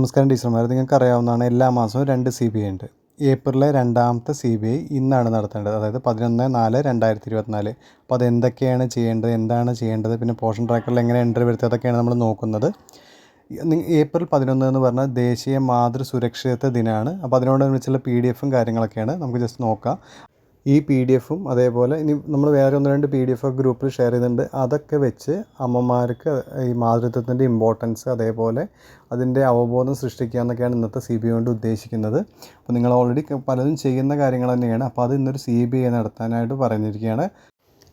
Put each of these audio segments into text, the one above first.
നമസ്കാരം ടീച്ചർമാർ, നിങ്ങൾക്കറിയാവുന്നതാണ് എല്ലാ മാസവും 2 CBI ഉണ്ട്. ഏപ്രിലെ രണ്ടാമത്തെ CBI ഇന്നാണ് നടത്തേണ്ടത്, അതായത് 11/4/2024. അപ്പോൾ അതെന്തൊക്കെയാണ് ചെയ്യേണ്ടത്, എന്താണ് ചെയ്യേണ്ടത്, പിന്നെ പോർഷൻ ട്രാക്കറിൽ എങ്ങനെ എൻട്രി വരുത്തുക, അതൊക്കെയാണ് നമ്മൾ നോക്കുന്നത്. ഏപ്രിൽ 11 എന്ന് പറഞ്ഞാൽ ദേശീയ മാതൃസുരക്ഷിതത്വ ദിനമാണ്. അപ്പോൾ അതിനോടനുബന്ധിച്ചുള്ള PDF കാര്യങ്ങളൊക്കെയാണ് നമുക്ക് ജസ്റ്റ് നോക്കാം. ഈ PDF അതേപോലെ ഇനി നമ്മൾ വേറെ 1-2 PDF ഗ്രൂപ്പിൽ ഷെയർ ചെയ്തിട്ടുണ്ട്. അതൊക്കെ വെച്ച് അമ്മമാർക്ക് ഈ മാതൃത്വത്തിൻ്റെ ഇമ്പോർട്ടൻസ്, അതേപോലെ അതിൻ്റെ അവബോധം സൃഷ്ടിക്കുക എന്നൊക്കെയാണ് ഇന്നത്തെ CBI കൊണ്ട് ഉദ്ദേശിക്കുന്നത്. അപ്പോൾ നിങ്ങൾ ഓൾറെഡി പലതും ചെയ്യുന്ന കാര്യങ്ങൾ തന്നെയാണ്. അപ്പോൾ അത് ഇന്നൊരു CBI നടത്താനായിട്ട് പറഞ്ഞിരിക്കുകയാണ്.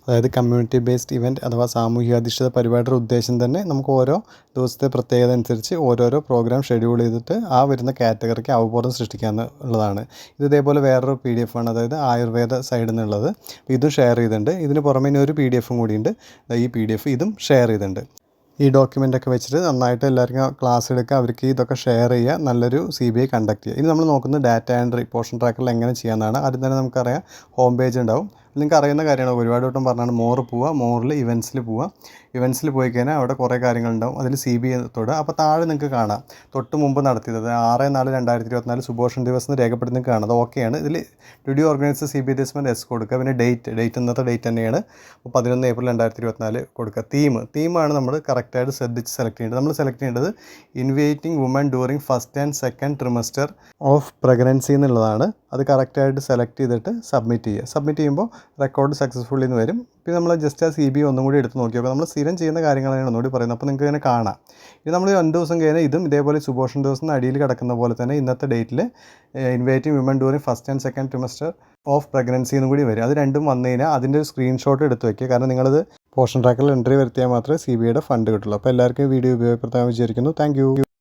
അതായത് കമ്മ്യൂണിറ്റി ബേസ്ഡ് ഇവൻറ്റ് അഥവാ സാമൂഹികാധിഷ്ഠിത പരിപാടിയുടെ ഉദ്ദേശം തന്നെ നമുക്ക് ഓരോ ദിവസത്തെ പ്രത്യേകത അനുസരിച്ച് ഓരോരോ പ്രോഗ്രാം ഷെഡ്യൂൾ ചെയ്തിട്ട് ആ വരുന്ന കാറ്റഗറിക്ക് അവബോധം സൃഷ്ടിക്കുക എന്നുള്ളതാണ്. ഇത് ഇതേപോലെ വേറൊരു PDF ആണ്, അതായത് ആയുർവേദ സൈഡിൽ നിന്നുള്ളത്. ഇതും ഷെയർ ചെയ്തിട്ടുണ്ട്. ഇതിന് പുറമെ ഇനി ഒരു PDF കൂടിയുണ്ട്. ഈ PDF ഇതും ഷെയർ ചെയ്തിട്ടുണ്ട്. ഈ ഡോക്യുമെൻ്റൊക്കെ വെച്ചിട്ട് നന്നായിട്ട് എല്ലാവർക്കും ക്ലാസ് എടുക്കുക, അവർക്ക് ഇതൊക്കെ ഷെയർ ചെയ്യുക, നല്ലൊരു CBI കണ്ടക്ട് ചെയ്യുക. ഇനി നമ്മൾ നോക്കുന്നത് ഡാറ്റ എൻട്രി പോർഷൻ ട്രാക്കറിൽ എങ്ങനെ ചെയ്യാമെന്നാണ്. ആദ്യം തന്നെ നമുക്കറിയാം ഹോം പേജ് ഉണ്ടാവും. നിങ്ങൾക്ക് അറിയുന്ന കാര്യമാണ്, ഒരുപാട് വട്ടം പറഞ്ഞാണ് മോർ പോവുക, മോറിൽ ഇവൻറ്റ്സിൽ പോവുക. ഇവൻറ്റ്സിൽ പോയി കഴിഞ്ഞാൽ അവിടെ കുറേ കാര്യങ്ങളുണ്ടാവും. അതിൽ CBI തൊടുക. അപ്പോൾ താഴെ നിങ്ങൾക്ക് കാണാം തൊട്ട് മുമ്പ് നടത്തിയത് 6/4/2024 സുപോഷൺ ദിവസം എന്ന് രേഖപ്പെടുത്തി നിങ്ങൾക്ക് കാണാം. അത് ഓക്കെയാണ്. ഇതിൽ ഡ്യൂട്ടി ഓർഗനൈസ് CBI ദിവസം എസ് കൊടുക്കുക. പിന്നെ ഡേറ്റ് ഇന്നത്തെ ഡേറ്റ് തന്നെയാണ്. അപ്പോൾ 11 ഏപ്രിൽ 2024 കൊടുക്കുക. തീമാണ് നമ്മൾ കറക്റ്റായിട്ട് ശ്രദ്ധിച്ച് സെലക്ട് ചെയ്യേണ്ടത്. നമ്മൾ സെലക്ട് ചെയ്യേണ്ടത് inviting woman during first and second trimester of pregnancy എന്നുള്ളതാണ്. അത് കറക്റ്റായിട്ട് സെലക്ട് ചെയ്തിട്ട് സബ്മിറ്റ് ചെയ്യുക. സബ്മിറ്റ് ചെയ്യുമ്പോൾ റെക്കോർഡ് സക്സസ്ഫുള്ളി എന്ന് വരും. പിന്നെ നമ്മൾ ജസ്റ്റ് ആ CBI ഒന്നും കൂടി എടുത്ത് നോക്കി. അപ്പോൾ നമ്മൾ സ്ഥിരം ചെയ്യുന്ന കാര്യങ്ങളാണ് ഒന്നുകൂടി പറയുന്നത്. അപ്പോൾ നിങ്ങൾക്ക് ഇങ്ങനെ കാണാം. ഇത് നമ്മൾ 2 ദിവസം കഴിഞ്ഞാൽ ഇതും ഇതേപോലെ സുപോഷൺ ദിവസം അടിയിൽ കിടക്കുന്ന പോലെ തന്നെ ഇന്നത്തെ ഡേറ്റിൽ inviting women during first and second trimester of pregnancy എന്നും കൂടി വരും. അത് രണ്ടും വന്നു കഴിഞ്ഞാൽ അതിൻ്റെ ഒരു സ്ക്രീൻഷോട്ട് എടുത്ത് വയ്ക്കുക. കാരണം നിങ്ങളത് പോർഷൻ ട്രാക്കറിൽ എൻട്രി വരുത്തിയാൽ മാത്രമേ CBIയുടെ ഫണ്ട് കിട്ടുള്ളൂ. അപ്പോൾ എല്ലാവർക്കും വീഡിയോ ഉപയോഗപ്രദമായി വിചാരിക്കുന്നു. Thank you.